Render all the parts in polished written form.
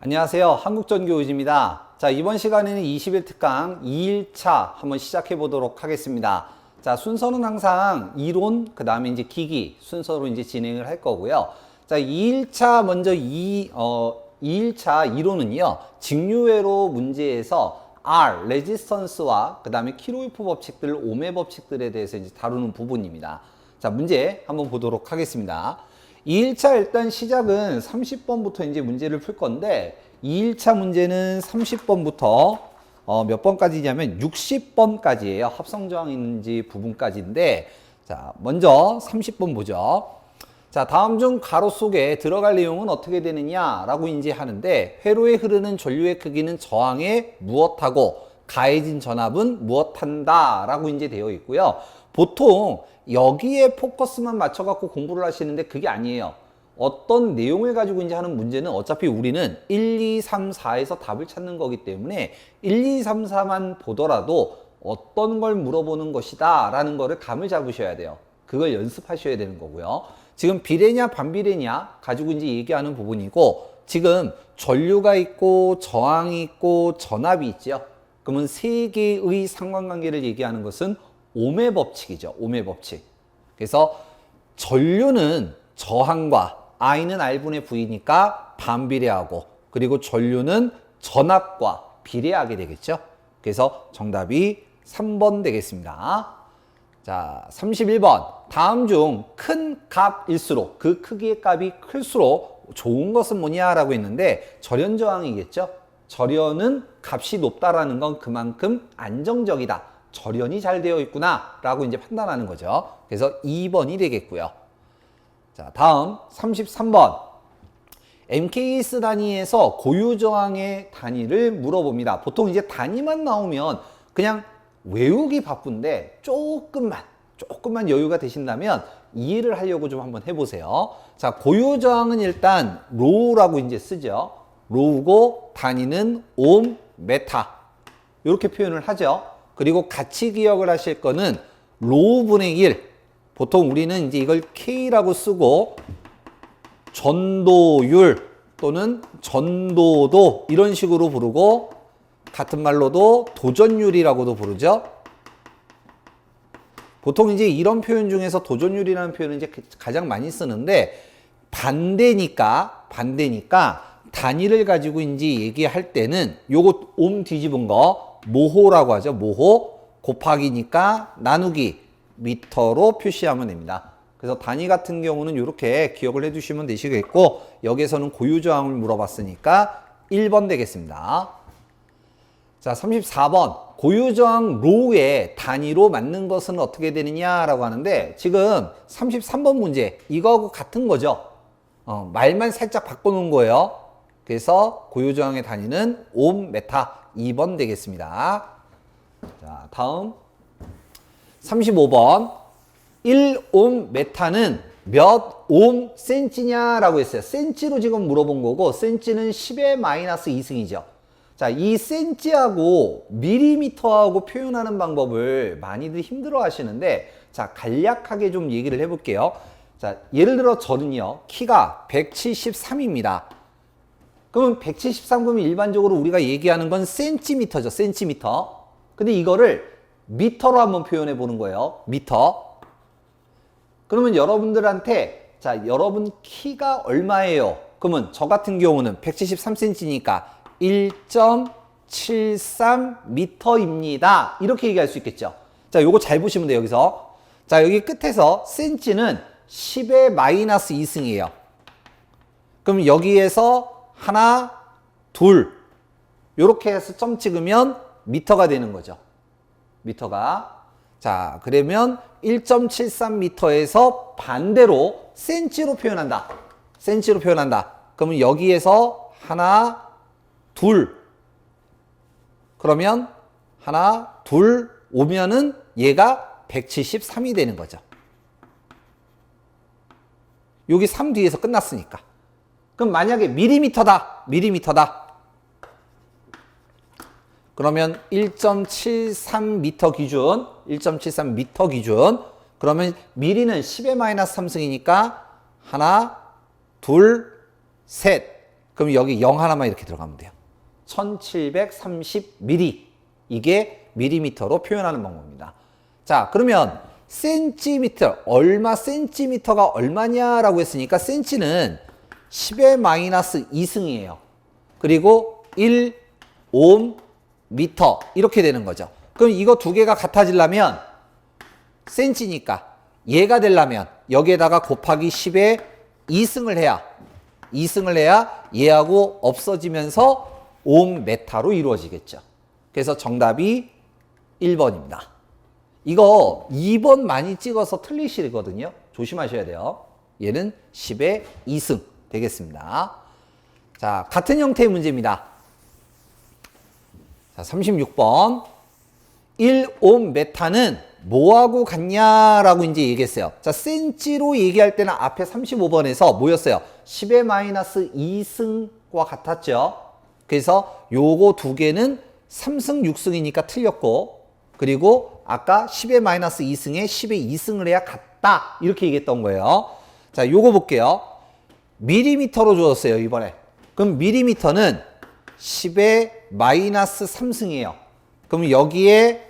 안녕하세요. 한국전교의지입니다. 자, 이번 시간에는 21특강 2일차 한번 시작해 보도록 하겠습니다. 자, 순서는 항상 이론, 그 다음에 이제 기기 순서로 이제 진행을 할 거고요. 자, 2일차 먼저 2일차 이론은요, 직류회로 문제에서 R, 레지스턴스와 그 다음에 키로이프 법칙들, 오메 법칙들에 대해서 이제 다루는 부분입니다. 자, 문제 한번 보도록 하겠습니다. 2일차 일단 시작은 30번부터 이제 문제를 풀 건데, 2일차 문제는 30번부터 몇 번까지냐면 60번까지예요. 합성저항 있는지 부분까지인데, 자, 먼저 30번 보죠. 자, 다음 중 가로 속에 들어갈 내용은 어떻게 되느냐라고 이제 하는데, 회로에 흐르는 전류의 크기는 저항에 무엇하고 가해진 전압은 무엇한다 라고 이제 되어 있고요. 보통 여기에 포커스만 맞춰갖고 공부를 하시는데 그게 아니에요. 어떤 내용을 가지고 이제 하는 문제는 어차피 우리는 1, 2, 3, 4에서 답을 찾는 거기 때문에 1, 2, 3, 4만 보더라도 어떤 걸 물어보는 것이다 라는 거를 감을 잡으셔야 돼요. 그걸 연습하셔야 되는 거고요. 지금 비례냐 반비례냐 가지고 이제 얘기하는 부분이고, 지금 전류가 있고 저항이 있고 전압이 있죠. 그러면 세 개의 상관관계를 얘기하는 것은 오메 법칙이죠. 오메 법칙. 그래서 전류는 저항과 I는 R분의 V니까 반비례하고, 그리고 전류는 전압과 비례하게 되겠죠. 그래서 정답이 3번 되겠습니다. 자, 31번. 다음 중 큰 값일수록, 그 크기의 값이 클수록 좋은 것은 뭐냐라고 했는데, 절연저항이겠죠. 절연은 값이 높다라는 건 그만큼 안정적이다, 절연이 잘 되어 있구나 라고 이제 판단하는 거죠. 그래서 2번이 되겠고요. 자, 다음 33번. MKS 단위에서 고유저항의 단위를 물어봅니다. 보통 이제 단위만 나오면 그냥 외우기 바쁜데, 조금만 여유가 되신다면 이해를 하려고 좀 한번 해보세요. 자, 고유저항은 일단 로우라고 이제 쓰죠. 로우고 단위는 옴, 메타 이렇게 표현을 하죠. 그리고 같이 기억을 하실 거는 로우분의 1, 보통 우리는 이제 이걸 K라고 쓰고, 전도율 또는 전도도 이런 식으로 부르고, 같은 말로도 도전율이라고도 부르죠. 보통 이제 이런 표현 중에서 도전율이라는 표현을 이제 가장 많이 쓰는데, 반대니까 단위를 가지고 이제 얘기할 때는 요거 옴 뒤집은 거 모호라고 하죠. 모호 곱하기니까 나누기 미터로 표시하면 됩니다. 그래서 단위 같은 경우는 이렇게 기억을 해 두시면 되시겠고, 여기에서는 고유저항을 물어봤으니까 1번 되겠습니다. 자, 34번. 고유저항 로우의 단위로 맞는 것은 어떻게 되느냐라고 하는데, 지금 33번 문제 이거하고 같은 거죠. 말만 살짝 바꿔놓은 거예요. 그래서 고유저항의 단위는 옴, 메타 2번 되겠습니다. 자, 다음 35번. 1옴 메타는 몇 옴 센치냐라고 했어요. 센치로 지금 물어본 거고, 센치는 10의 마이너스 2승이죠. 자, 이 센치하고 밀리미터하고 표현하는 방법을 많이들 힘들어 하시는데, 자, 간략하게 좀 얘기를 해볼게요. 자, 예를 들어 저는요, 키가 173입니다. 그러면 173, 그러면 일반적으로 우리가 얘기하는 건 센티미터죠. 센티미터. 근데 이거를 미터로 한번 표현해 보는 거예요. 미터. 그러면 여러분들한테, 자, 여러분 키가 얼마예요? 그러면 저 같은 경우는 173cm니까 1.73m입니다. 이렇게 얘기할 수 있겠죠. 자, 요거 잘 보시면 돼요, 여기서. 자, 여기 끝에서 센치는 10의 마이너스 2승이에요. 그럼 여기에서 하나, 둘, 요렇게 해서 점 찍으면 미터가 되는 거죠. 미터가. 자, 그러면 1.73m에서 반대로 센치로 표현한다. 센치로 표현한다. 그러면 여기에서 하나, 둘. 그러면 하나, 둘 오면은 얘가 173이 되는 거죠. 여기 3 뒤에서 끝났으니까. 그럼 만약에 밀리미터다. 그러면 1.73m 기준, 1.73m 기준. 그러면 미리는 10의 마이너스 3승이니까 하나, 둘, 셋. 그럼 여기 0 하나만 이렇게 들어가면 돼요. 1730mm. 이게 밀리미터로 표현하는 방법입니다. 자, 그러면 센티미터, 얼마 센티미터가 얼마냐라고 했으니까 센치는 10의 마이너스 2승이에요. 그리고 1옴미터 이렇게 되는 거죠. 그럼 이거 두 개가 같아지려면 센치니까 얘가 되려면 여기에다가 곱하기 10의 2승을 해야 얘하고 없어지면서 옴메타로 이루어지겠죠. 그래서 정답이 1번입니다. 이거 2번 많이 찍어서 틀리시거든요. 조심하셔야 돼요. 얘는 10의 2승 되겠습니다. 자, 같은 형태의 문제입니다. 자, 36번. 1옴메타는 뭐하고 같냐라고 이제 얘기했어요. 자, 센치로 얘기할 때는 앞에 35번에서 뭐였어요? 10의 마이너스 2승과 같았죠. 그래서 요거 두 개는 3승, 6승이니까 틀렸고, 그리고 아까 10의 마이너스 2승에 10의 2승을 해야 같다. 이렇게 얘기했던 거예요. 자, 요거 볼게요. 밀리미터로 주었어요, 이번에. 그럼 밀리미터는 10의 마이너스 3승이에요. 그럼 여기에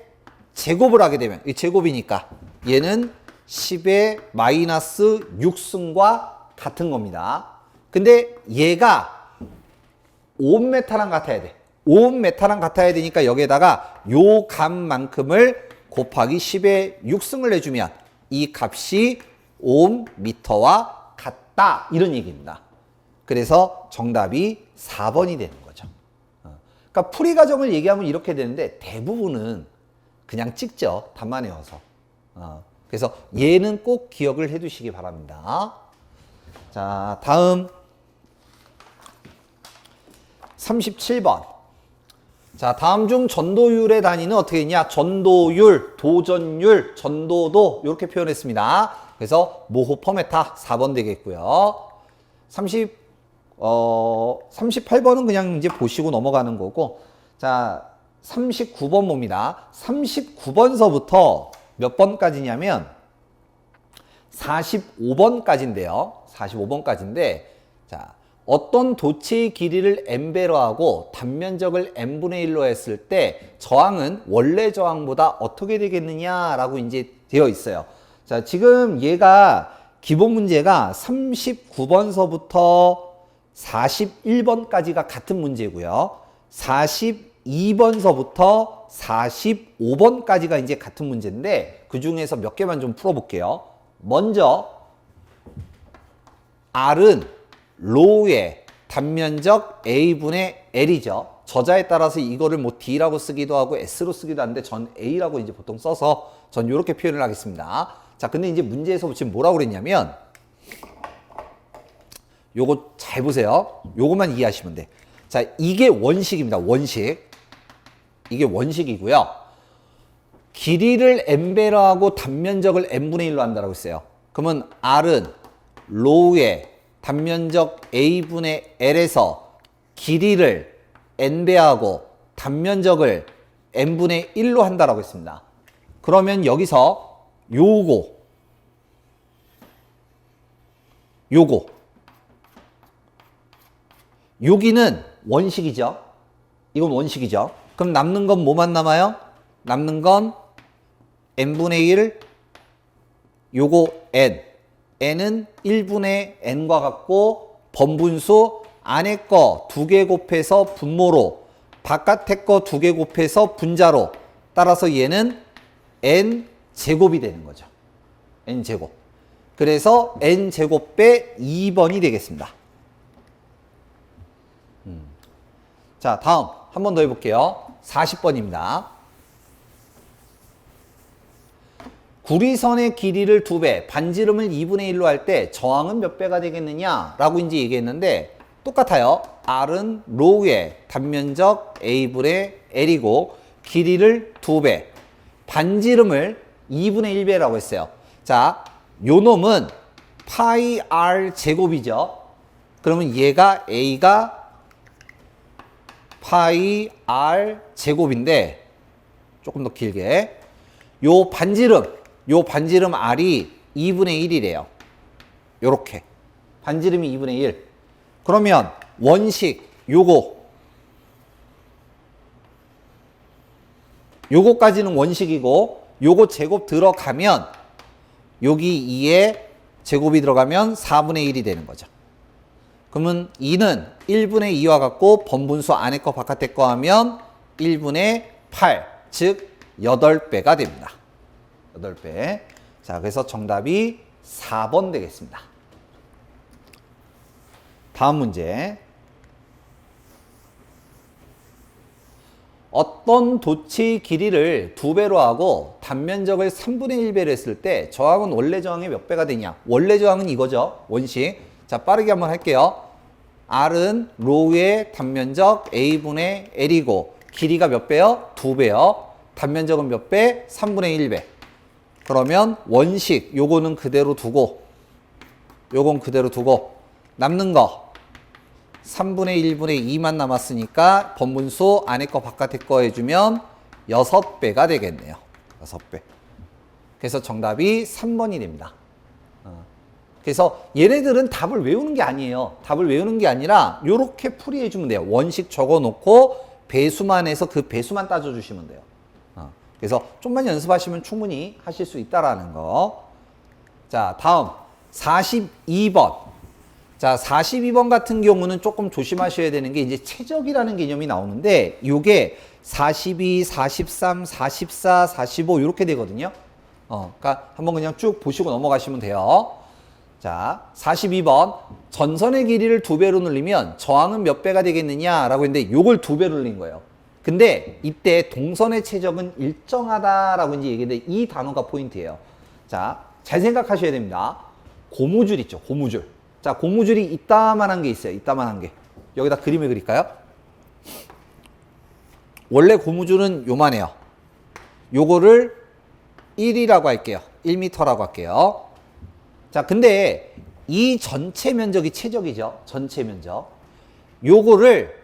제곱을 하게 되면, 이 제곱이니까 얘는 10의 마이너스 6승과 같은 겁니다. 근데 얘가 5메타랑 같아야 돼. 5메타랑 같아야 되니까 여기에다가 요 값만큼을 곱하기 10의 6승을 내주면 이 값이 5m와 같다. 이런 얘기입니다. 그래서 정답이 4번이 되는 거죠. 그러니까 풀이 과정을 얘기하면 이렇게 되는데 대부분은 그냥 찍죠. 답만 외워서. 그래서 얘는 꼭 기억을 해 두시기 바랍니다. 자, 다음 37번. 자, 다음 중 전도율의 단위는 어떻게 있냐? 전도율, 도전율, 전도도 이렇게 표현했습니다. 그래서 모호퍼메타 4번 되겠고요. 38번은 그냥 이제 보시고 넘어가는 거고. 자, 39번 봅니다. 39번서부터 몇 번까지냐면 45번까지인데요. 45번까지인데, 자, 어떤 도체의 길이를 n배로 하고 단면적을 n분의 1로 했을 때 저항은 원래 저항보다 어떻게 되겠느냐라고 이제 되어 있어요. 자, 지금 얘가 기본 문제가 39번서부터 41번까지가 같은 문제고요. 42번서부터 45번까지가 이제 같은 문제인데 그 중에서 몇 개만 좀 풀어볼게요. 먼저 R은 로우의 단면적 A분의 L이죠. 저자에 따라서 이거를 뭐 D라고 쓰기도 하고 S로 쓰기도 하는데 전 A라고 이제 보통 써서 전 이렇게 표현을 하겠습니다. 자, 근데 이제 문제에서 지금 뭐라고 그랬냐면 요거 잘 보세요. 요것만 이해하시면 돼. 자, 이게 원식입니다. 원식. 이게 원식이고요. 길이를 n배로 하고 단면적을 n분의 1로 한다고 했어요. 그러면 R은 로우의 단면적 A분의 L에서 길이를 n배하고 단면적을 n분의 1로 한다라고 했습니다. 그러면 여기서 여기는 원식이죠. 이건 원식이죠. 그럼 남는 건 뭐만 남아요? 남는 건 n분의 1, 요거 n. n은 1분의 n과 같고 번분수 안에 거 2개 곱해서 분모로 바깥에 거 2개 곱해서 분자로 따라서 얘는 n제곱이 되는 거죠. n제곱. 그래서 n제곱 빼 2번이 되겠습니다. 자, 다음 한 번 더 해볼게요. 40번입니다. 구리선의 길이를 2배, 반지름을 2분의 1로 할 때 저항은 몇 배가 되겠느냐? 라고 이제 얘기했는데 똑같아요. R은 로우의 단면적 A분의 L이고 길이를 2배, 반지름을 2분의 1배라고 했어요. 자, 요 놈은 파이 R 제곱이죠. 그러면 얘가 A가 파이 R 제곱인데 조금 더 길게 요 반지름 R이 2분의 1이래요. 요렇게 반지름이 2분의 1. 그러면 원식 요거까지는 원식이고 요거 제곱 들어가면 여기 2에 제곱이 들어가면 4분의 1이 되는 거죠. 그러면 2는 1분의 2와 같고 번분수 안에 거 바깥에 거 하면 1분의 8, 즉 8배가 됩니다. 8배. 자, 그래서 정답이 4번 되겠습니다. 다음 문제. 어떤 도치 길이를 2배로 하고 단면적을 3분의 1배로 했을 때 저항은 원래 저항의 몇 배가 되냐? 원래 저항은 이거죠. 원식. 자, 빠르게 한번 할게요. R은 로우의 단면적 A분의 L이고 길이가 몇 배요? 2배요. 단면적은 몇 배? 3분의 1배. 그러면 원식 요거는 그대로 두고 요건 그대로 두고 남는 거 3분의 1분의 2만 남았으니까 번분수 안에 거 바깥에 거 해주면 6배가 되겠네요. 6배. 그래서 정답이 3번이 됩니다. 그래서 얘네들은 답을 외우는 게 아니에요. 답을 외우는 게 아니라 요렇게 풀이해주면 돼요. 원식 적어놓고 배수만 해서 그 배수만 따져주시면 돼요. 그래서 좀만 연습하시면 충분히 하실 수 있다라는 거. 자, 다음 42번. 자, 42번 같은 경우는 조금 조심하셔야 되는 게 이제 최적이라는 개념이 나오는데 요게 42, 43, 44, 45 이렇게 되거든요. 그러니까 한번 그냥 쭉 보시고 넘어가시면 돼요. 자, 42번. 전선의 길이를 2배로 늘리면 저항은 몇 배가 되겠느냐라고 했는데 요걸 2배로 늘린 거예요. 근데 이때 동선의 최적은 일정하다라고 이제 얘기했는데 이 단어가 포인트예요. 자, 잘 생각하셔야 됩니다. 고무줄 있죠, 고무줄. 자, 고무줄이 이따만한 게 있어요. 이따만한 게. 여기다 그림을 그릴까요? 원래 고무줄은 요만해요. 요거를 1이라고 할게요. 1m라고 할게요. 자, 근데 이 전체 면적이 최적이죠. 전체 면적. 요거를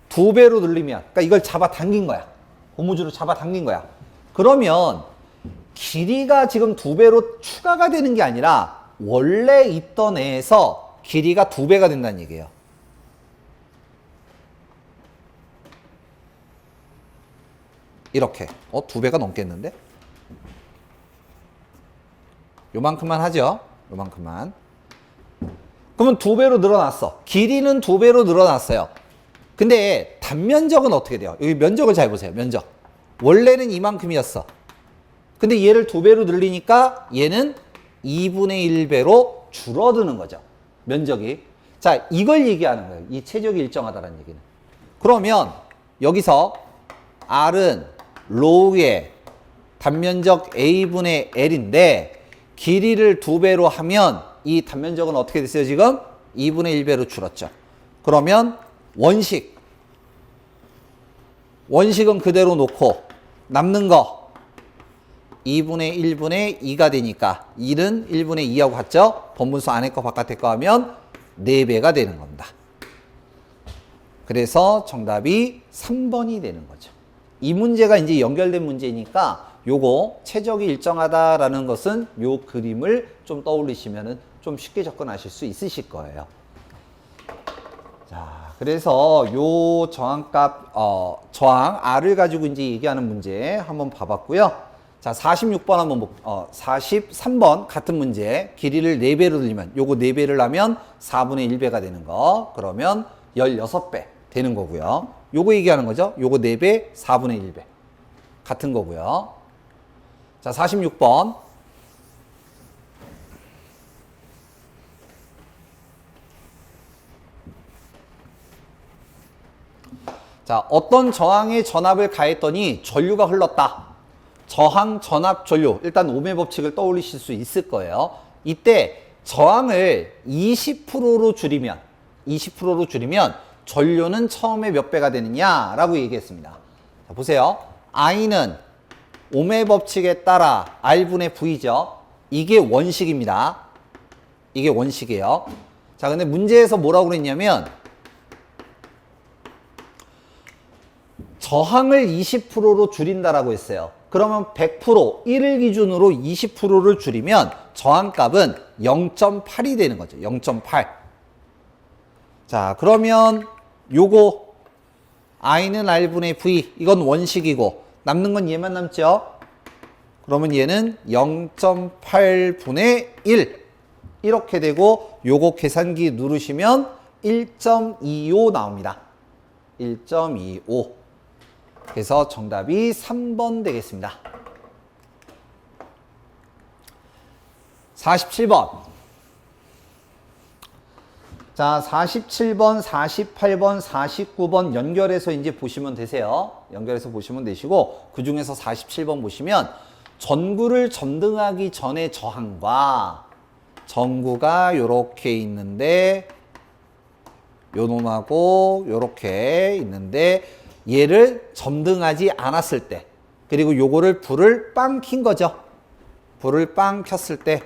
2배로 늘리면, 그러니까 이걸 잡아 당긴 거야. 고무줄을 잡아 당긴 거야. 그러면 길이가 지금 2배로 추가가 되는 게 아니라 원래 있던 애에서 길이가 2배가 된다는 얘기예요. 이렇게. 2배가 넘겠는데? 요만큼만 하죠. 요만큼만. 그러면 2배로 늘어났어. 길이는 2배로 늘어났어요. 근데 단면적은 어떻게 돼요? 여기 면적을 잘 보세요. 면적. 원래는 이만큼이었어. 근데 얘를 2배로 늘리니까 얘는 2분의 1배로 줄어드는 거죠. 면적이. 자, 이걸 얘기하는 거예요. 이 최적이 일정하다는 얘기는. 그러면 여기서 R은 로우의 단면적 A분의 L인데 길이를 2배로 하면 이 단면적은 어떻게 됐어요? 지금 2분의 1배로 줄었죠. 그러면 원식은 그대로 놓고 남는 거 2분의 1분의 2가 되니까 1은 1분의 2하고 같죠? 번분수 안에 거 바깥에 거 하면 4배가 되는 겁니다. 그래서 정답이 3번이 되는 거죠. 이 문제가 이제 연결된 문제니까 요거 최적이 일정하다라는 것은 요 그림을 좀 떠올리시면은 좀 쉽게 접근하실 수 있으실 거예요. 자, 그래서 요 저항값, 저항 R을 가지고 이제 얘기하는 문제 한번 봐봤고요. 자, 46번 한번 43번 같은 문제. 길이를 4배로 늘리면 요거 4배를 하면 4분의 1배가 되는 거. 그러면 16배 되는 거고요. 요거 얘기하는 거죠. 요거 4배, 4분의 1배. 같은 거고요. 자, 46번. 자, 어떤 저항에 전압을 가했더니 전류가 흘렀다. 저항, 전압, 전류. 일단 오음의 법칙을 떠올리실 수 있을 거예요. 이때 저항을 20%로 줄이면 전류는 처음에 몇 배가 되느냐라고 얘기했습니다. 자, 보세요. I는 오음의 법칙에 따라 R분의 V죠. 이게 원식입니다. 이게 원식이에요. 자, 근데 문제에서 뭐라고 그랬냐면 저항을 20%로 줄인다라고 했어요. 그러면 100%, 1을 기준으로 20%를 줄이면 저항값은 0.8이 되는 거죠. 0.8. 자, 그러면 요거 I는 R분의 V, 이건 원식이고 남는 건 얘만 남죠. 그러면 얘는 0.8분의 1 이렇게 되고 요거 계산기 누르시면 1.25 나옵니다. 1.25. 그래서 정답이 3번 되겠습니다. 47번. 자, 47번, 48번, 49번 연결해서 이제 보시면 되세요. 연결해서 보시면 되시고, 그 중에서 47번 보시면 전구를 전등하기 전에 저항과 전구가 요렇게 있는데 요 놈하고 요렇게 있는데 얘를 점등하지 않았을 때, 그리고 요거를 불을 빵 킨 거죠. 불을 빵 켰을 때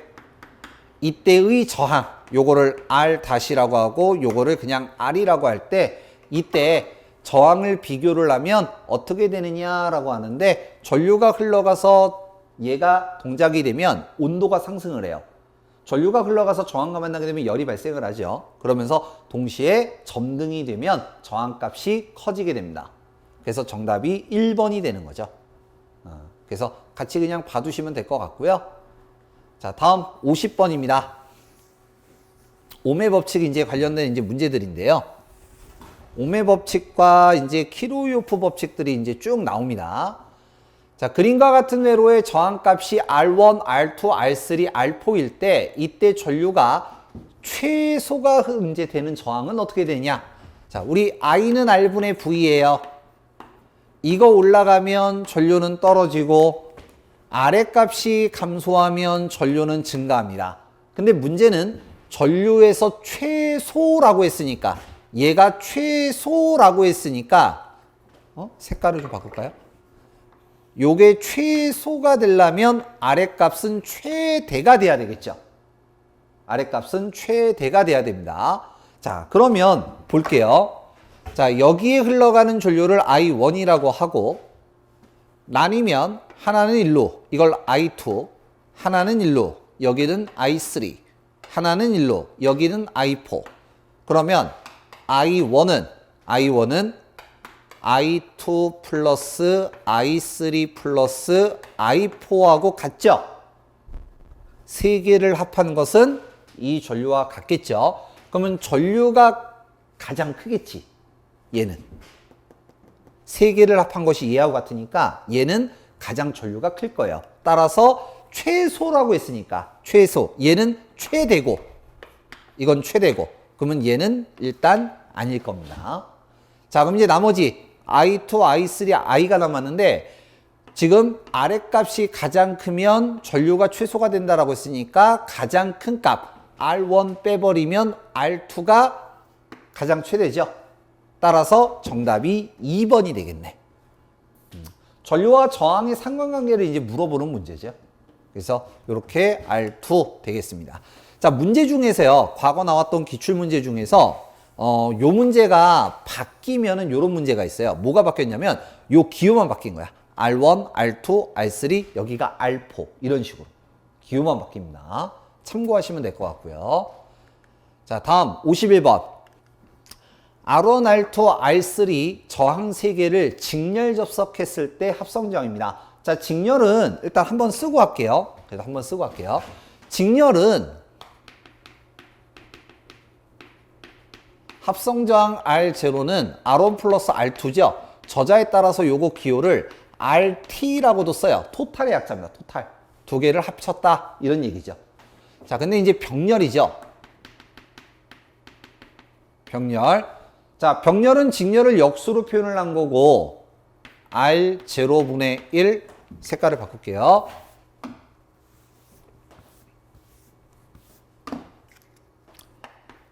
이때의 저항, 요거를 R-라고 하고 요거를 그냥 R이라고 할 때, 이때 저항을 비교를 하면 어떻게 되느냐라고 하는데, 전류가 흘러가서 얘가 동작이 되면 온도가 상승을 해요. 전류가 흘러가서 저항과 만나게 되면 열이 발생을 하죠. 그러면서 동시에 점등이 되면 저항값이 커지게 됩니다. 그래서 정답이 1번이 되는 거죠. 그래서 같이 그냥 봐두시면 될 것 같고요. 자, 다음 50번입니다. 오메 법칙 이제 관련된 이제 문제들인데요. 오메 법칙과 이제 키로요프 법칙들이 이제 쭉 나옵니다. 자, 그림과 같은 회로의 저항값이 R1, R2, R3, R4일 때 이때 전류가 최소가 이제 되는 저항은 어떻게 되냐? 자, 우리 I는 R분의 V예요. 이거 올라가면 전류는 떨어지고 아래값이 감소하면 전류는 증가합니다. 근데 문제는 전류에서 최소라고 했으니까, 얘가 최소라고 했으니까 색깔을 좀 바꿀까요? 요게 최소가 되려면 아래값은 최대가 돼야 되겠죠. 아래값은 최대가 돼야 됩니다. 자, 그러면 볼게요. 자, 여기에 흘러가는 전류를 I1이라고 하고, 나뉘면 하나는 1로, 이걸 I2, 하나는 1로, 여기는 I3, 하나는 1로, 여기는 I4. 그러면 I1은 I2 플러스 I3 플러스 I4하고 같죠? 세 개를 합한 것은 이 전류와 같겠죠? 그러면 전류가 가장 크겠지, 얘는. 세 개를 합한 것이 얘하고 같으니까 얘는 가장 전류가 클 거예요. 따라서 최소라고 했으니까 최소, 얘는 최대고, 이건 최대고, 그러면 얘는 일단 아닐 겁니다. 자, 그럼 이제 나머지 I2, I3, I가 남았는데, 지금 아래값이 가장 크면 전류가 최소가 된다라고 했으니까 가장 큰 값 R1 빼버리면 R2가 가장 최대죠. 따라서 정답이 2번이 되겠네. 전류와 저항의 상관관계를 이제 물어보는 문제죠. 그래서 이렇게 R2 되겠습니다. 자, 문제 중에서요, 과거 나왔던 기출문제 중에서 요 문제가 바뀌면은 요런 문제가 있어요. 뭐가 바뀌었냐면 요 기호만 바뀐 거야. R1, R2, R3, 여기가 R4 이런 식으로 기호만 바뀝니다. 참고하시면 될 것 같고요. 자, 다음 51번. R1, R2, R3 저항 3개를 직렬 접속했을 때 합성 저항입니다. 자, 직렬은 일단 한번 쓰고 할게요. 그래서 한번 쓰고 할게요. 직렬은 합성 저항 R0는 R1 플러스 R2죠. 저자에 따라서 요거 기호를 RT라고도 써요. 토탈의 약자입니다. 토탈. 두 개를 합쳤다, 이런 얘기죠. 자, 근데 이제 병렬이죠. 병렬. 자, 병렬은 직렬을 역수로 표현을 한 거고, R0분의 1, 색깔을 바꿀게요.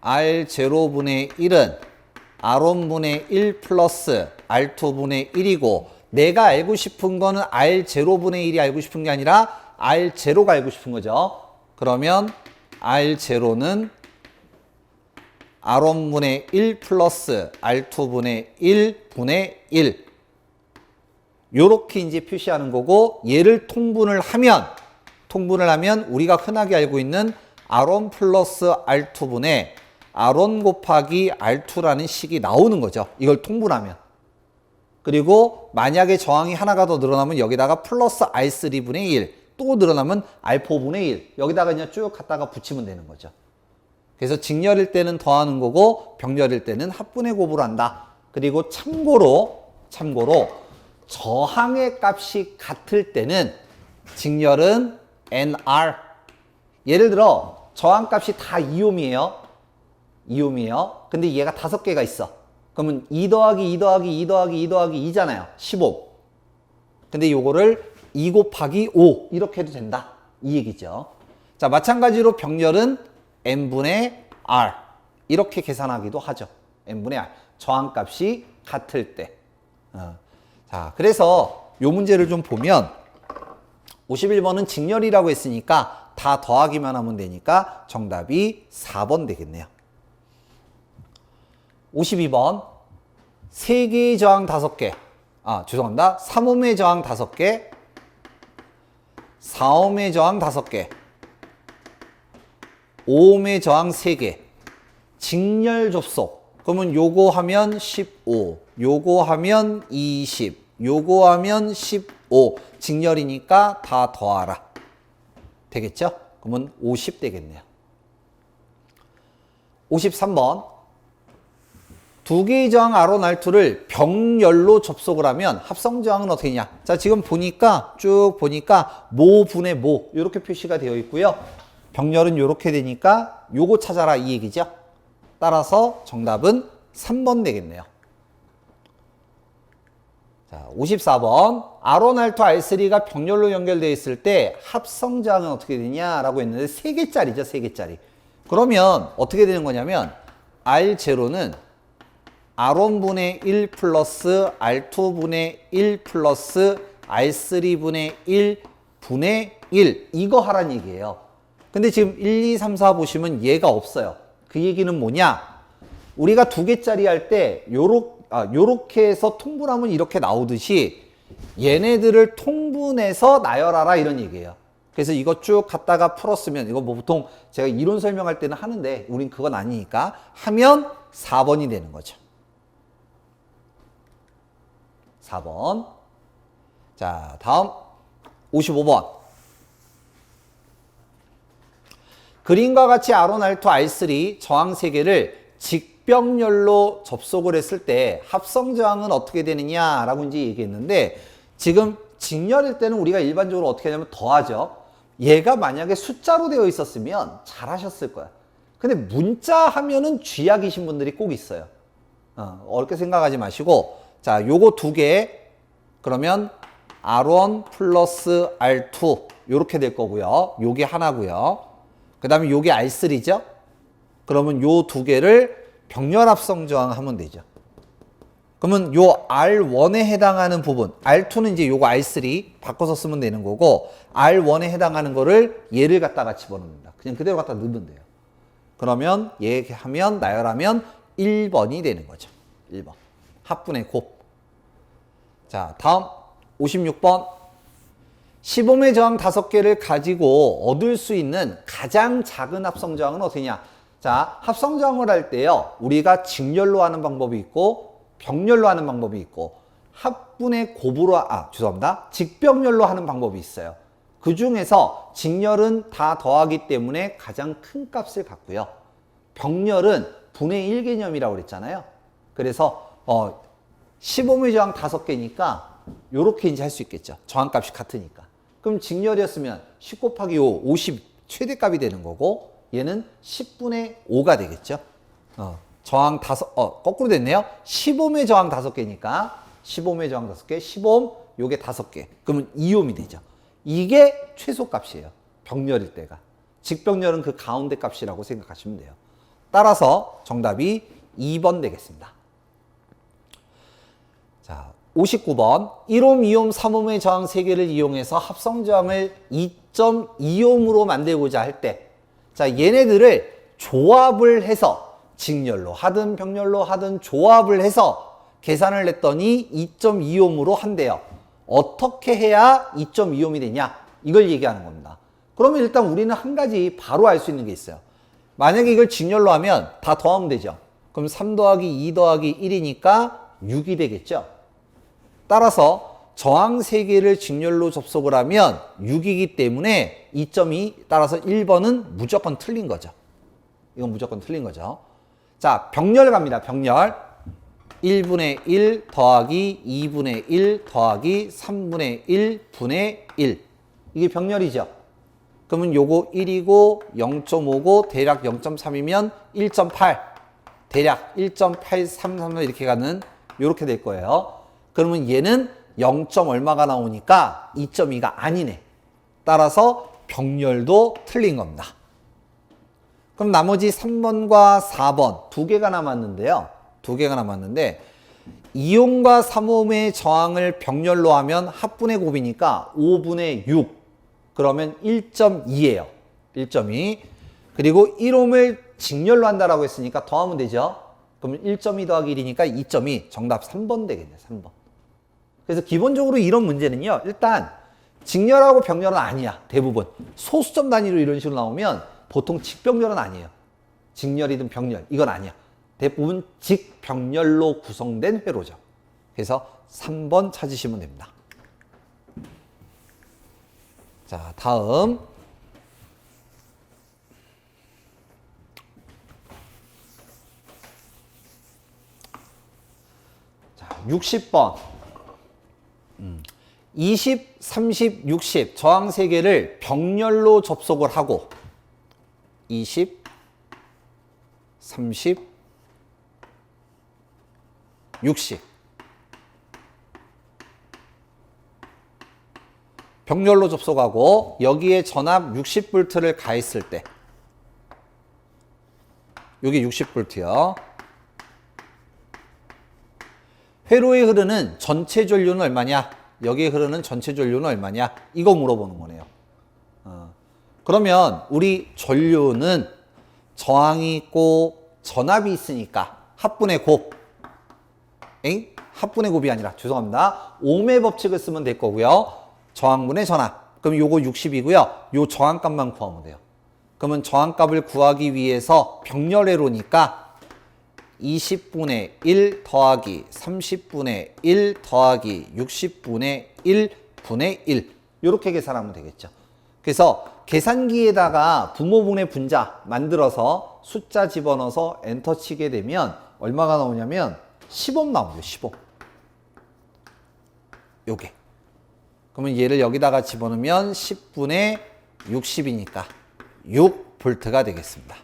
R0분의 1은 R1분의 1 플러스 R2분의 1이고, 내가 알고 싶은 거는 R0분의 1이 알고 싶은 게 아니라 R0가 알고 싶은 거죠. 그러면 R0는 R1분의 1 플러스 R2분의 1분의 1. 요렇게 이제 표시하는 거고, 얘를 통분을 하면 우리가 흔하게 알고 있는 R1 플러스 R2분의 R1 곱하기 R2라는 식이 나오는 거죠. 이걸 통분하면. 그리고 만약에 저항이 하나가 더 늘어나면 여기다가 플러스 R3분의 1, 또 늘어나면 R4분의 1, 여기다가 그냥 쭉 갖다가 붙이면 되는 거죠. 그래서 직렬일 때는 더하는 거고 병렬일 때는 합분의 곱으로 한다. 그리고 참고로 저항의 값이 같을 때는 직렬은 NR. 예를 들어 저항 값이 다 2옴이에요. 근데 얘가 5개가 있어. 그러면 2 더하기 2 더하기 2 더하기 2 더하기 2잖아요. 15. 근데 요거를 2 곱하기 5 이렇게 해도 된다. 이 얘기죠. 자, 마찬가지로 병렬은 n분의 r 이렇게 계산하기도 하죠. n분의 r. 저항값이 같을 때. 자, 그래서 요 문제를 좀 보면 51번은 직렬이라고 했으니까 다 더하기만 하면 되니까 정답이 4번 되겠네요. 52번 3개의 저항 5개. 죄송합니다. 3옴의 저항 5개, 4옴의 저항 5개, 5옴의 저항 3개. 직렬 접속. 그러면 요거 하면 15, 요거 하면 20, 요거 하면 15. 직렬이니까 다 더하라. 되겠죠? 그러면 50 되겠네요. 53번. 2개의 저항 R1, R2를 병렬로 접속을 하면 합성 저항은 어떻게 되냐? 자, 지금 쭉 보니까 모 분의 모 이렇게 표시가 되어 있고요. 병렬은 이렇게 되니까 요거 찾아라 이 얘기죠. 따라서 정답은 3번 되겠네요. 자, 54번. R1, R2, R3가 병렬로 연결되어 있을 때 합성 저항은 어떻게 되냐라고 했는데 3개짜리죠, 3개짜리. 그러면 어떻게 되는 거냐면 R0는 R1분의 1 플러스 R2분의 1 플러스 R3분의 1 분의 1 이거 하란 얘기예요. 근데 지금 1, 2, 3, 4 보시면 얘가 없어요. 그 얘기는 뭐냐? 우리가 2개짜리 할 때 요렇게 해서 통분하면 이렇게 나오듯이 얘네들을 통분해서 나열하라 이런 얘기예요. 그래서 이거 쭉 갖다가 풀었으면 이거 뭐 보통 제가 이론 설명할 때는 하는데 우린 그건 아니니까 하면 4번이 되는 거죠. 4번. 자, 다음 55번. 그림과 같이 R1, R2, R3 저항 3개를 직병렬로 접속을 했을 때 합성 저항은 어떻게 되느냐라고 이제 얘기했는데 지금 직렬일 때는 우리가 일반적으로 어떻게 하냐면 더하죠. 얘가 만약에 숫자로 되어 있었으면 잘하셨을 거야. 근데 문자 하면은 쥐약이신 분들이 꼭 있어요. 어렵게 생각하지 마시고 자, 요거 2개 그러면 R1 플러스 R2 요렇게 될 거고요. 요게 하나고요. 그 다음에 요게 R3죠. 그러면 요 2개를 병렬 합성 저항하면 되죠. 그러면 요 R1에 해당하는 부분, R2는 이제 요거 R3 바꿔서 쓰면 되는 거고 R1에 해당하는 거를 얘를 갖다가 집어넣는다. 그냥 그대로 갖다 넣으면 돼요. 그러면 얘 하면 나열하면 1번이 되는 거죠. 1번. 합분의 곱. 자, 다음 56번. 시범의 저항 5개를 가지고 얻을 수 있는 가장 작은 합성 저항은 어디냐? 자, 합성 저항을 할 때요. 우리가 직렬로 하는 방법이 있고 병렬로 하는 방법이 있고 합분의 곱으로 직병렬로 하는 방법이 있어요. 그 중에서 직렬은 다 더하기 때문에 가장 큰 값을 갖고요. 병렬은 분의 1 개념이라고 그랬잖아요. 그래서 15의 저항 5개니까 요렇게 이제 할 수 있겠죠. 저항값이 같으니까. 그럼 직렬이었으면 10 곱하기 5, 50 최대값이 되는 거고 얘는 10분의 5가 되겠죠. 저항 거꾸로 됐네요. 15의 저항 5개니까 15의 저항 5개, 15옴 요게 5개. 그러면 2옴이 되죠. 이게 최소값이에요. 병렬일 때가. 직병렬은 그 가운데 값이라고 생각하시면 돼요. 따라서 정답이 2번 되겠습니다. 자, 59번. 1옴, 2옴, 3옴의 저항 3개를 이용해서 합성 저항을 2.2옴으로 만들고자 할 때, 자, 얘네들을 조합을 해서 직렬로 하든 병렬로 하든 조합을 해서 계산을 했더니 2.2옴으로 한대요. 어떻게 해야 2.25옴이 되냐? 이걸 얘기하는 겁니다. 그러면 일단 우리는 한 가지 바로 알 수 있는 게 있어요. 만약에 이걸 직렬로 하면 다 더하면 되죠. 그럼 3 더하기 2 더하기 1이니까 6이 되겠죠. 따라서 저항 3개를 직렬로 접속을 하면 6이기 때문에 2.2 따라서 1번은 무조건 틀린 거죠. 이건 무조건 틀린 거죠. 자, 병렬 갑니다. 병렬. 1분의 1 더하기 2분의 1 더하기 3분의 1분의 1. 이게 병렬이죠. 그러면 요거 1이고 0.5고 대략 0.3이면 1.8. 대략 1.833 이렇게 가는 요렇게 될 거예요. 그러면 얘는 0. 얼마가 나오니까 2.2가 아니네. 따라서 병렬도 틀린 겁니다. 그럼 나머지 3번과 4번 두 개가 남았는데요. 두 개가 남았는데 이온과 3옴의 저항을 병렬로 하면 합분의 곱이니까 5분의 6. 그러면 1.2예요. 1.2. 그리고 1옴을 직렬로 한다라고 했으니까 더하면 되죠. 그러면 1.2 더하기 1이니까 2.2. 정답 3번 되겠네요. 3번. 그래서 기본적으로 이런 문제는요. 일단 직렬하고 병렬은 아니야. 대부분. 소수점 단위로 이런 식으로 나오면 보통 직병렬은 아니에요. 직렬이든 병렬. 이건 아니야. 대부분 직병렬로 구성된 회로죠. 그래서 3번 찾으시면 됩니다. 자, 다음. 자, 60번. 20, 30, 60 저항 3개를 병렬로 접속을 하고 20, 30, 60 병렬로 접속하고 여기에 전압 60V를 가했을 때 여기 60V요. 회로에 흐르는 전체 전류는 얼마냐? 여기에 흐르는 전체 전류는 얼마냐? 이거 물어보는 거네요. 그러면 우리 전류는 저항이 있고 전압이 있으니까 합분의 곱. 합분의 곱이 아니라 죄송합니다. 옴의 법칙을 쓰면 될 거고요. 저항분의 전압. 그럼 요거 60이고요. 요 저항값만 구하면 돼요. 그러면 저항값을 구하기 위해서 병렬회로니까 20분의 1 더하기 30분의 1 더하기 60분의 1분의 1 이렇게 계산하면 되겠죠. 그래서 계산기에다가 부모분의 분자 만들어서 숫자 집어넣어서 엔터 치게 되면 얼마가 나오냐면 10옴 나오죠. 10옴. 요게. 그러면 얘를 여기다가 집어넣으면 10분의 60이니까 6V가 되겠습니다.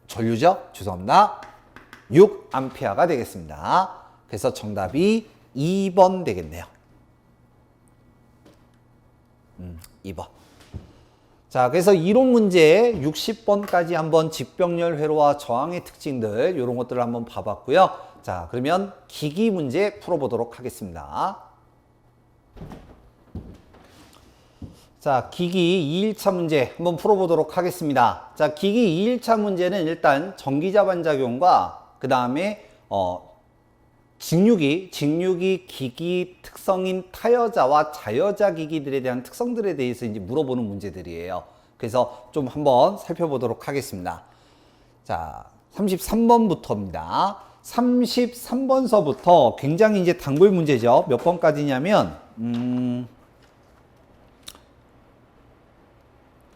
전류죠? 죄송합니다. 6A가 되겠습니다. 그래서 정답이 2번 되겠네요. 2번. 자, 그래서 이론 문제 60번까지 한번 직병렬 회로와 저항의 특징들 이런 것들을 한번 봐봤고요. 자, 그러면 기기 문제 풀어보도록 하겠습니다. 자, 기기 2일차 문제 한번 풀어보도록 하겠습니다. 자, 기기 2일차 문제는 일단 전기자 반작용과 그 다음에 직류기 기기 특성인 타여자와 자여자 기기들에 대한 특성들에 대해서 이제 물어보는 문제들이에요. 그래서 좀 한번 살펴보도록 하겠습니다. 자, 33번부터입니다. 33번서부터 굉장히 이제 단골 문제죠. 몇 번까지냐면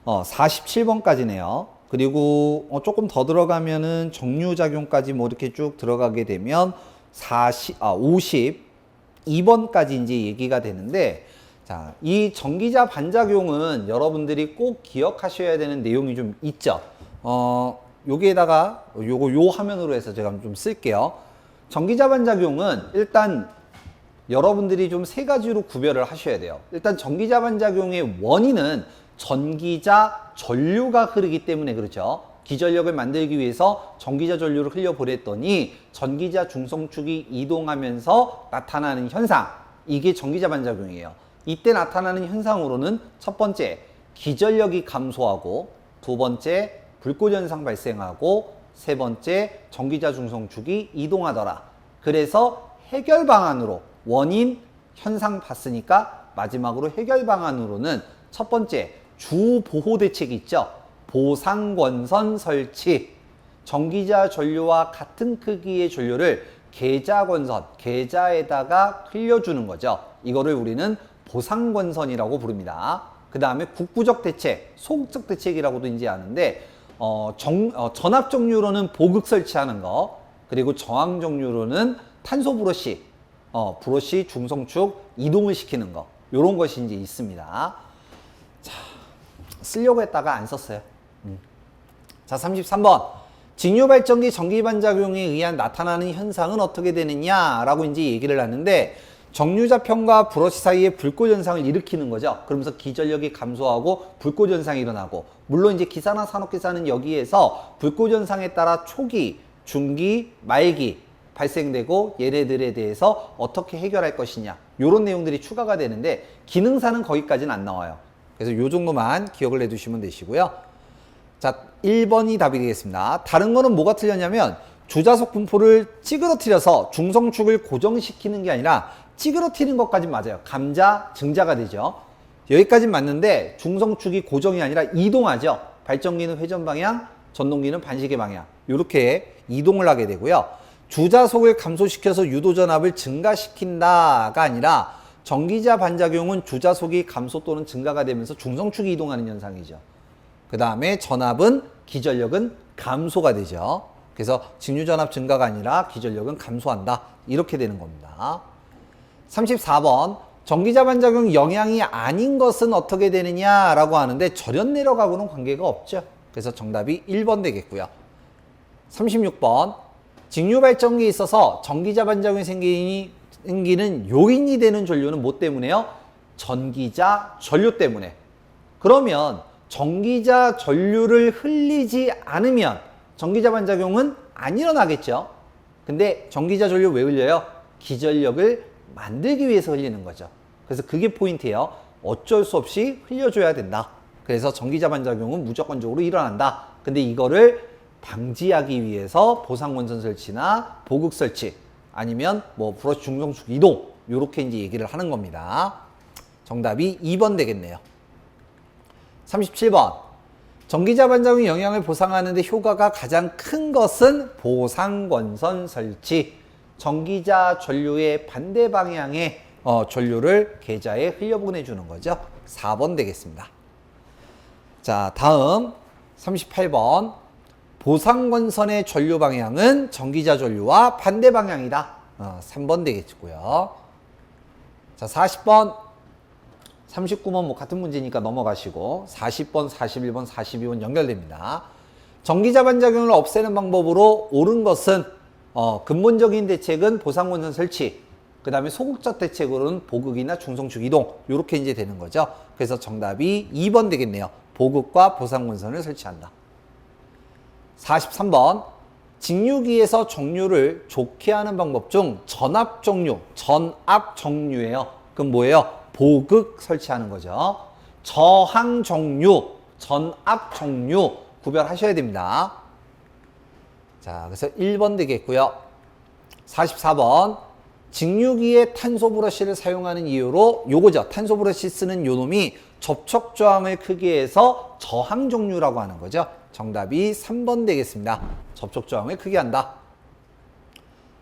47번까지네요. 그리고 조금 더 들어가면은 정류작용까지 뭐 이렇게 쭉 들어가게 되면 52번까지 이제 얘기가 되는데, 자, 이 전기자 반작용은 여러분들이 꼭 기억하셔야 되는 내용이 좀 있죠. 여기에다가 요 화면으로 해서 제가 좀 쓸게요. 전기자 반작용은 일단 여러분들이 좀 세 가지로 구별을 하셔야 돼요. 일단 전기자 반작용의 원인은 전기자 전류가 흐르기 때문에 그렇죠. 기전력을 만들기 위해서 전기자 전류를 흘려보냈더니 전기자 중성축이 이동하면서 나타나는 현상, 이게 전기자 반작용이에요. 이때 나타나는 현상으로는 첫 번째, 기전력이 감소하고, 두 번째, 불꽃 현상 발생하고, 세 번째, 전기자 중성축이 이동하더라. 그래서 해결 방안으로 원인 현상 봤으니까 마지막으로 해결 방안으로는 첫 번째 주 보호 대책이 있죠. 보상권선 설치. 전기자 전류와 같은 크기의 전류를 계좌권선, 계좌에다가 흘려주는 거죠. 이거를 우리는 보상권선이라고 부릅니다. 그 다음에 국부적 대책, 소극적 대책이라고도 이제 아는데 전압 종류로는 보극 설치하는 거, 그리고 저항 종류로는 탄소 브러쉬, 브러쉬 중성축 이동을 시키는 거, 요런 것이 이제 있습니다. 자, 쓰려고 했다가 안 썼어요. 자, 33번. 직류발전기 전기반작용에 의한 나타나는 현상은 어떻게 되느냐라고 이제 얘기를 하는데, 정류자평과 브러쉬 사이에 불꽃 현상을 일으키는 거죠. 그러면서 기전력이 감소하고 불꽃 현상이 일어나고, 물론 이제 기사나 산업기사는 여기에서 불꽃 현상에 따라 초기, 중기, 말기 발생되고 얘네들에 대해서 어떻게 해결할 것이냐, 요런 내용들이 추가가 되는데 기능사는 거기까지는 안 나와요. 그래서 요 정도만 기억을 해두시면 되시고요. 자, 1번이 답이 되겠습니다. 다른 거는 뭐가 틀렸냐면 주자속 분포를 찌그러뜨려서 중성축을 고정시키는 게 아니라 찌그러뜨리는 것까지 맞아요. 감자, 증자가 되죠. 여기까지 맞는데 중성축이 고정이 아니라 이동하죠. 발전기는 회전 방향, 전동기는 반시계 방향, 이렇게 이동을 하게 되고요. 주자속을 감소시켜서 유도전압을 증가시킨다가 아니라 전기자 반작용은 주자속이 감소 또는 증가가 되면서 중성축이 이동하는 현상이죠. 그 다음에 전압은, 기전력은 감소가 되죠. 그래서 직류전압 증가가 아니라 기전력은 감소한다, 이렇게 되는 겁니다. 34번. 전기자 반작용 영향이 아닌 것은 어떻게 되느냐라고 하는데 전력 내력하고는 관계가 없죠. 그래서 정답이 1번 되겠고요. 36번. 직류발전기에 있어서 전기자 반작용이 생기는 요인이 되는 전류는 뭐 때문에요? 전기자 전류 때문에. 그러면 전기자 전류를 흘리지 않으면 전기자 반작용은 안 일어나겠죠. 근데 전기자 전류 왜 흘려요? 기전력을 만들기 위해서 흘리는 거죠. 그래서 그게 포인트예요. 어쩔 수 없이 흘려줘야 된다. 그래서 전기자 반작용은 무조건적으로 일어난다. 근데 이거를 방지하기 위해서 보상원선 설치나 보극 설치, 아니면 뭐 브러쉬 중성축 이동, 요렇게 이제 얘기를 하는 겁니다. 정답이 2번 되겠네요. 37번. 전기자 반작용의 영향을 보상하는 데 효과가 가장 큰 것은 보상권선 설치. 전기자 전류의 반대 방향의 전류를 계좌에 흘려보내주는 거죠. 4번 되겠습니다. 자, 다음 38번. 보상권선의 전류 방향은 전기자 전류와 반대 방향이다. 3번 되겠고요. 자, 40번. 39번 뭐 같은 문제니까 넘어가시고, 40번, 41번, 42번 연결됩니다. 전기자 반작용을 없애는 방법으로 옳은 것은 근본적인 대책은 보상권선 설치, 그 다음에 소극적 대책으로는 보극이나 중성축 이동, 이렇게 이제 되는 거죠. 그래서 정답이 2번 되겠네요. 보극과 보상권선을 설치한다. 43번. 직류기에서 정류를 좋게 하는 방법 중 전압 정류예요. 그럼 뭐예요? 보극 설치하는 거죠. 저항 정류, 전압 정류 구별하셔야 됩니다. 자, 그래서 1번 되겠고요. 44번. 직류기에 탄소 브러쉬를 사용하는 이유로 요거죠. 탄소 브러쉬 쓰는 요 놈이 접촉 저항을 크게 해서 저항 정류라고 하는 거죠. 정답이 3번 되겠습니다. 접촉 저항을 크게 한다.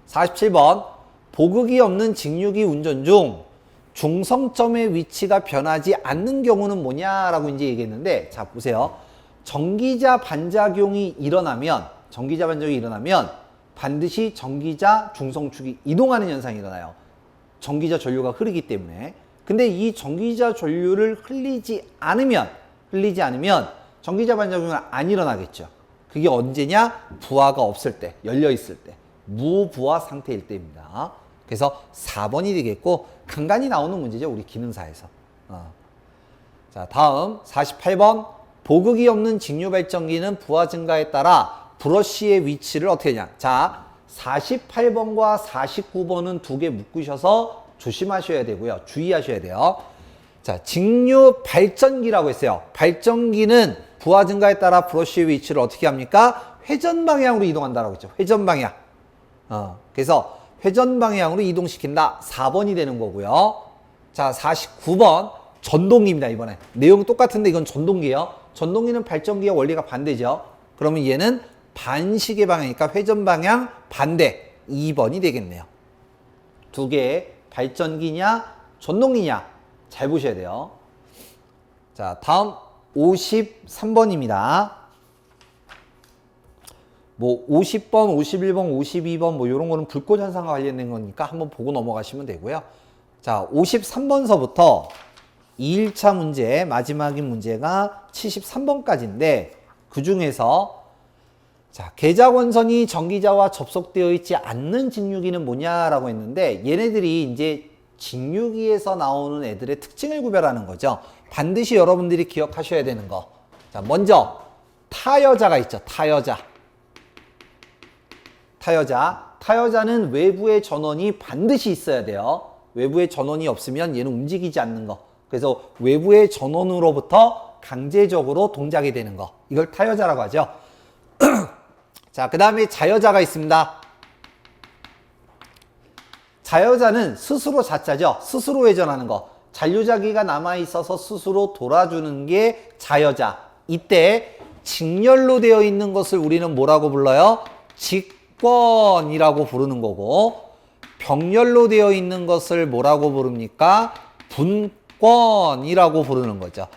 47번. 보극이 없는 직류기 운전 중 중성점의 위치가 변하지 않는 경우는 뭐냐라고 이제 얘기했는데, 자, 보세요. 전기자 반작용이 일어나면 반드시 전기자 중성축이 이동하는 현상이 일어나요. 전기자 전류가 흐르기 때문에. 근데 이 전기자 전류를 흘리지 않으면 전기자 반작용은 안 일어나겠죠. 그게 언제냐? 부하가 없을 때, 열려 있을 때, 무부하 상태일 때입니다. 그래서 4번이 되겠고, 간간히 나오는 문제죠, 우리 기능사에서. 자, 다음 48번. 보극이 없는 직류발전기는 부하 증가에 따라 브러쉬의 위치를 어떻게 하냐. 자, 48번과 49번은 두 개 묶으셔서 조심하셔야 되고요. 주의하셔야 돼요. 자, 직류발전기라고 했어요. 발전기는 부하 증가에 따라 브러쉬의 위치를 어떻게 합니까? 회전 방향으로 이동한다라고 했죠. 회전 방향. 그래서 회전 방향으로 이동시킨다. 4번이 되는 거고요. 자, 49번 전동기입니다. 이번에 내용 똑같은데 이건 전동기예요. 전동기는 발전기와 원리가 반대죠. 그러면 얘는 반시계 방향이니까 회전 방향 반대 2번이 되겠네요. 두 개의 발전기냐 전동기냐 잘 보셔야 돼요. 자, 다음 53번입니다. 뭐 50번, 51번, 52번 뭐 이런 거는 불꽃 현상과 관련된 거니까 한번 보고 넘어가시면 되고요. 자, 53번서부터 2일차 문제, 마지막인 문제가 73번까지인데 그 중에서 자, 계좌권선이 전기자와 접속되어 있지 않는 직류기는 뭐냐라고 했는데 얘네들이 이제 직류기에서 나오는 애들의 특징을 구별하는 거죠. 반드시 여러분들이 기억하셔야 되는 거. 자, 먼저 타여자가 있죠. 타여자. 타여자는 외부의 전원이 반드시 있어야 돼요. 외부의 전원이 없으면 얘는 움직이지 않는 거. 그래서 외부의 전원으로부터 강제적으로 동작이 되는 거. 이걸 타여자라고 하죠. 자, 그 다음에 자여자가 있습니다. 자여자는 스스로 자자죠. 스스로 회전하는 거. 잔류자기가 남아있어서 스스로 돌아주는 게 자여자. 이때 직렬로 되어 있는 것을 우리는 뭐라고 불러요? 직권이라고 부르는 거고, 병렬로 되어 있는 것을 뭐라고 부릅니까? 분권이라고 부르는 거죠.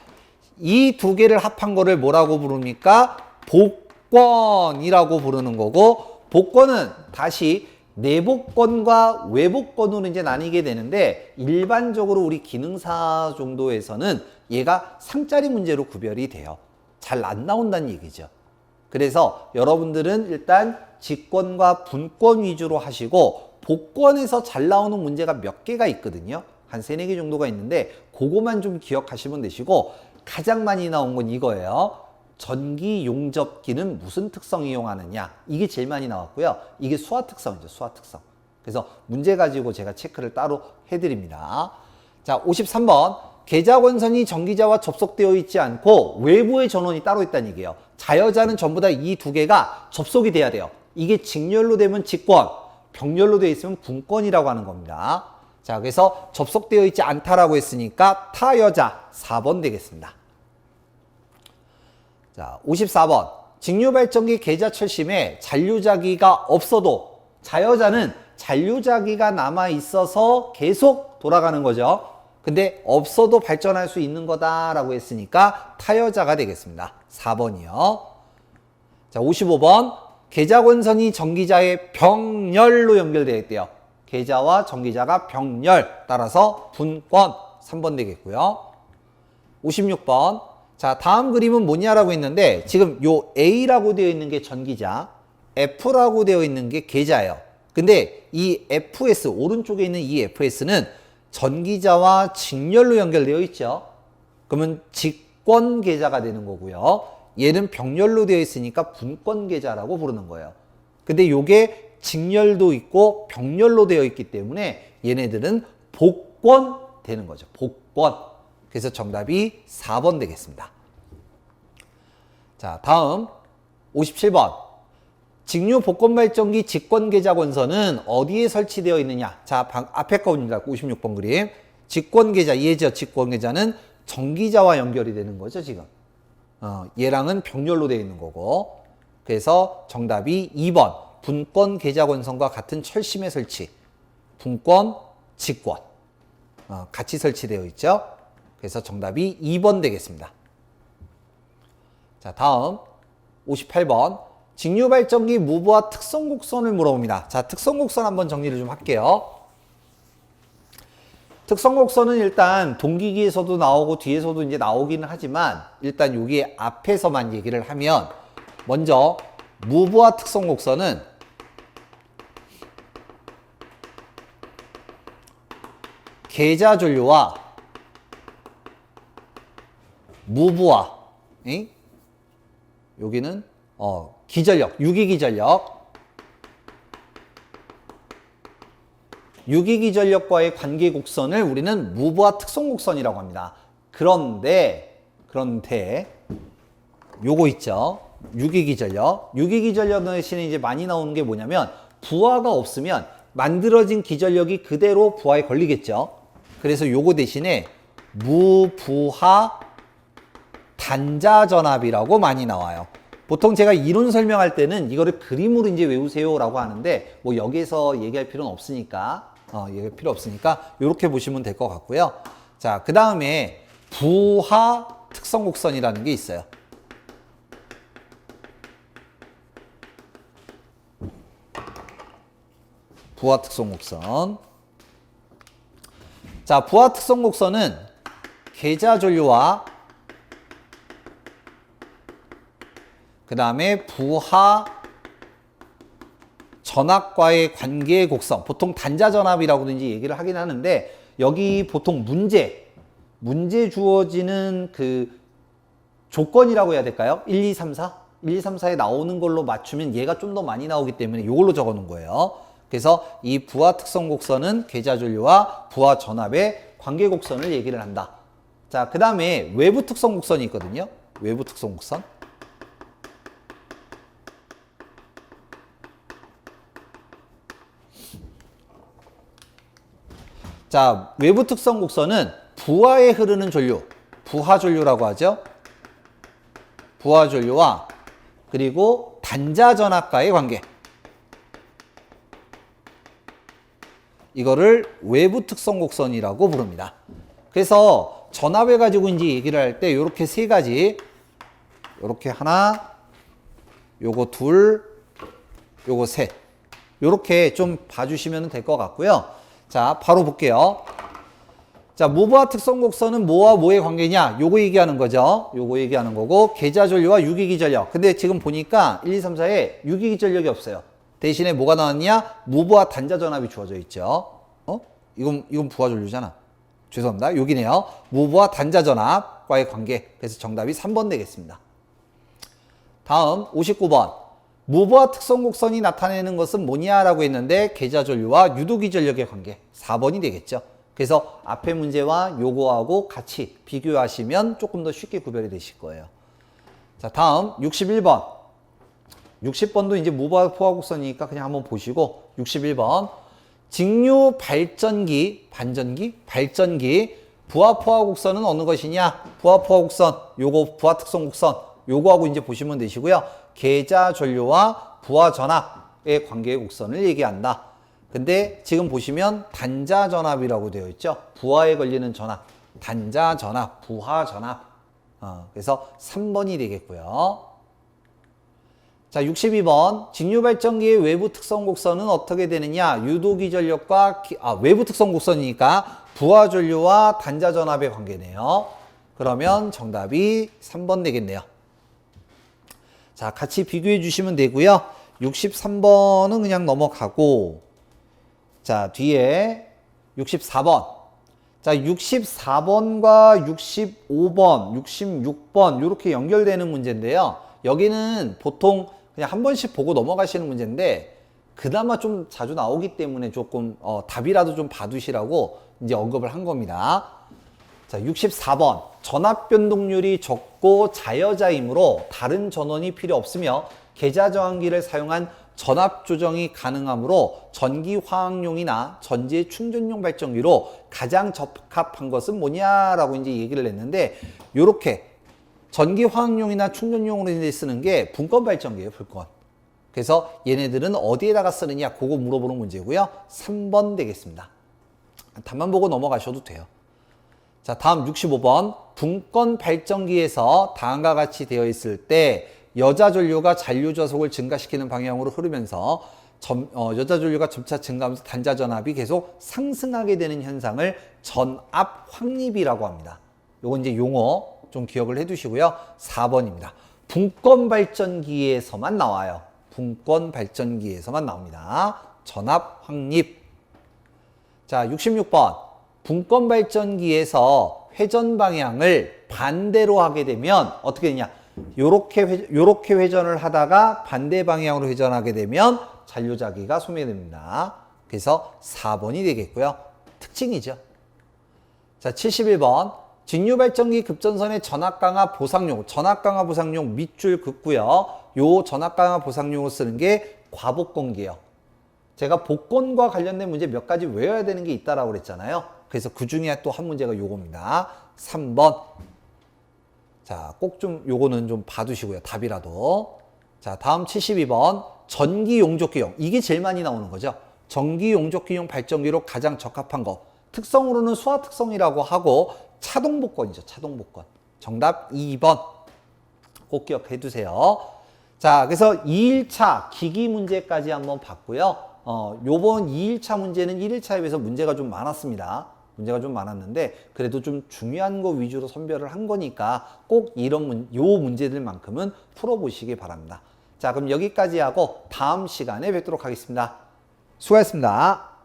이 두 개를 합한 거를 뭐라고 부릅니까? 복권이라고 부르는 거고, 복권은 다시 내복권과 외복권으로 이제 나뉘게 되는데, 일반적으로 우리 기능사 정도에서는 얘가 상짜리 문제로 구별이 돼요. 잘 안 나온다는 얘기죠. 그래서 여러분들은 일단 직권과 분권 위주로 하시고, 복권에서 잘 나오는 문제가 몇 개가 있거든요. 한 3, 4개 정도가 있는데 그거만 좀 기억하시면 되시고, 가장 많이 나온 건 이거예요. 전기 용접기는 무슨 특성 이용하느냐. 이게 제일 많이 나왔고요. 이게 수화 특성이죠. 수화 특성. 그래서 문제 가지고 제가 체크를 따로 해드립니다. 자, 53번. 계좌권선이 전기자와 접속되어 있지 않고 외부의 전원이 따로 있다는 얘기예요. 자여자는 전부 다 이 두 개가 접속이 돼야 돼요. 이게 직렬로 되면 직권, 병렬로 되어 있으면 분권이라고 하는 겁니다. 자, 그래서 접속되어 있지 않다라고 했으니까 타여자 4번 되겠습니다. 자, 54번. 직류발전기 계좌 철심에 잔류자기가 없어도 자여자는 잔류자기가 남아 있어서 계속 돌아가는 거죠. 근데 없어도 발전할 수 있는 거다라고 했으니까 타여자가 되겠습니다. 4번이요. 자, 55번. 계좌권선이 전기자의 병렬로 연결되어 있대요. 계좌와 전기자가 병렬, 따라서 분권 3번 되겠고요. 56번. 자, 다음 그림은 뭐냐라고 했는데 지금 요 A라고 되어 있는 게 전기자, F라고 되어 있는 게 계좌예요. 근데 이 FS, 오른쪽에 있는 이 FS는 전기자와 직렬로 연결되어 있죠. 그러면 직권 계좌가 되는 거고요. 얘는 병렬로 되어 있으니까 분권 계좌라고 부르는 거예요. 근데 요게 직렬도 있고 병렬로 되어 있기 때문에 얘네들은 복권 되는 거죠. 복권. 그래서 정답이 4번 되겠습니다. 자, 다음 57번. 직류 복권발전기 직권계좌권선은 어디에 설치되어 있느냐? 자, 앞에 거입니다. 56번 그림. 직권계좌, 이해죠? 직권계좌는 전기자와 연결이 되는 거죠, 지금. 얘랑은 병렬로 되어 있는 거고. 그래서 정답이 2번. 분권계좌권선과 같은 철심에 설치. 분권, 직권. 같이 설치되어 있죠. 그래서 정답이 2번 되겠습니다. 자, 다음 58번. 직류발전기 무브와 특성곡선을 물어봅니다. 자, 특성곡선 한번 정리를 좀 할게요. 특성곡선은 일단 동기기에서도 나오고 뒤에서도 이제 나오기는 하지만 일단 여기 앞에서만 얘기를 하면 먼저 무브와 특성곡선은 계좌전류와 무브와 여기는 기전력, 유기기전력과의 관계곡선을 우리는 무브와 특성곡선이라고 합니다. 그런데 요거 있죠. 유기기전력 대신에 이제 많이 나오는 게 뭐냐면 부하가 없으면 만들어진 기전력이 그대로 부하에 걸리겠죠. 그래서 요거 대신에 무부하 단자전압이라고 많이 나와요. 보통 제가 이론 설명할 때는 이거를 그림으로 이제 외우세요라고 하는데 뭐 여기에서 얘기할 필요는 없으니까 얘기할 필요 없으니까 이렇게 보시면 될 것 같고요. 자, 그 다음에 부하 특성곡선이라는 게 있어요. 부하 특성곡선. 자, 부하 특성곡선은 계좌전류와 그 다음에 부하 전압과의 관계의 곡선, 보통 단자전압이라고든지 얘기를 하긴 하는데 여기 보통 문제 주어지는 그 조건이라고 해야 될까요? 1, 2, 3, 4? 1, 2, 3, 4에 나오는 걸로 맞추면 얘가 좀 더 많이 나오기 때문에 이걸로 적어 놓은 거예요. 그래서 이 부하 특성 곡선은 계좌전류와 부하 전압의 관계 곡선을 얘기를 한다. 자, 그 다음에 외부 특성 곡선이 있거든요. 외부 특성 곡선. 자, 외부 특성 곡선은 부하에 흐르는 전류, 부하 전류라고 하죠. 부하 전류와 그리고 단자 전압과의 관계. 이거를 외부 특성 곡선이라고 부릅니다. 그래서 전압을 가지고 이제 얘기를 할 때 이렇게 세 가지, 이렇게 하나, 요거 둘, 요거 셋, 이렇게 좀 봐주시면 될 것 같고요. 자, 바로 볼게요. 자, 무부하 특성 곡선은 뭐와 뭐의 관계냐? 요거 얘기하는 거죠. 요거 얘기하는 거고, 계좌전류와 유기기전력. 근데 지금 보니까 1, 2, 3, 4에 유기기전력이 없어요. 대신에 뭐가 나왔냐? 무부하 단자전압이 주어져 있죠. 이건 부하전류잖아. 죄송합니다. 여기네요. 무부하 단자전압과의 관계. 그래서 정답이 3번 되겠습니다. 다음 59번. 무부하 특성 곡선이 나타내는 것은 뭐냐라고 했는데 계좌전류와 유도기전력의 관계. 4번이 되겠죠. 그래서 앞에 문제와 요거하고 같이 비교하시면 조금 더 쉽게 구별이 되실 거예요. 자, 다음 61번. 60번도 이제 무부하 포화 곡선이니까 그냥 한번 보시고 61번. 직류 발전기, 발전기 부하 포화 곡선은 어느 것이냐? 부하 포화 곡선, 요거 부하 특성 곡선, 요거하고 이제 보시면 되시고요. 계좌 전류와 부하 전압의 관계의 곡선을 얘기한다. 근데 지금 보시면 단자 전압이라고 되어 있죠. 부하에 걸리는 전압, 단자 전압, 부하 전압. 그래서 3번이 되겠고요. 자, 62번. 직류발전기의 외부 특성 곡선은 어떻게 되느냐? 유도기전력과 외부 특성 곡선이니까 부하 전류와 단자 전압의 관계네요. 그러면 정답이 3번 되겠네요. 자, 같이 비교해 주시면 되고요. 63번은 그냥 넘어가고, 자, 뒤에 64번. 자, 64번과 65번, 66번 이렇게 연결되는 문제인데요. 여기는 보통 그냥 한 번씩 보고 넘어가시는 문제인데 그나마 좀 자주 나오기 때문에 조금 답이라도 좀 봐두시라고 이제 언급을 한 겁니다. 자, 64번. 전압 변동률이 적고 자여자이므로 다른 전원이 필요 없으며 계좌 저항기를 사용한 전압 조정이 가능하므로 전기 화학용이나 전지 충전용 발전기로 가장 적합한 것은 뭐냐라고 이제 얘기를 했는데, 요렇게 전기 화학용이나 충전용으로 이제 쓰는 게 분권 발전기예요, 분권. 그래서 얘네들은 어디에다가 쓰느냐, 그거 물어보는 문제고요. 3번 되겠습니다. 답만 보고 넘어가셔도 돼요. 자, 다음 65번. 분권 발전기에서 다음과 같이 되어 있을 때 여자 전류가 잔류 저속을 증가시키는 방향으로 흐르면서 여자 전류가 점차 증가하면서 단자 전압이 계속 상승하게 되는 현상을 전압 확립이라고 합니다. 요건 이제 용어 좀 기억을 해 두시고요. 4번입니다. 분권 발전기에서만 나와요. 분권 발전기에서만 나옵니다. 전압 확립. 자, 66번. 분권 발전기에서 회전 방향을 반대로 하게 되면 어떻게 되냐? 요렇게 회전을 하다가 반대 방향으로 회전하게 되면 잔류자기가 소멸됩니다. 그래서 4번이 되겠고요. 특징이죠. 자, 71번. 직류발전기 급전선의 전압강화 보상용 밑줄 긋고요. 요 전압강화 보상용으로 쓰는 게 과복건기예요. 제가 복권과 관련된 문제 몇 가지 외워야 되는 게 있다라고 그랬잖아요. 그래서 그 중에 또 한 문제가 요겁니다. 3번. 자, 꼭 좀 요거는 좀 봐두시고요. 답이라도. 자, 다음 72번. 전기 용접기용. 이게 제일 많이 나오는 거죠. 전기 용접기용 발전기로 가장 적합한 거. 특성으로는 수화 특성이라고 하고 차동 복권이죠. 차동 복권. 정답 2번. 꼭 기억해 두세요. 자, 그래서 2일차 기기 문제까지 한번 봤고요. 요번 2일차 문제는 1일차에 비해서 문제가 좀 많았습니다. 문제가 좀 많았는데 그래도 좀 중요한 거 위주로 선별을 한 거니까 꼭 이런 요 문제들만큼은 풀어보시기 바랍니다. 자, 그럼 여기까지 하고 다음 시간에 뵙도록 하겠습니다. 수고하셨습니다.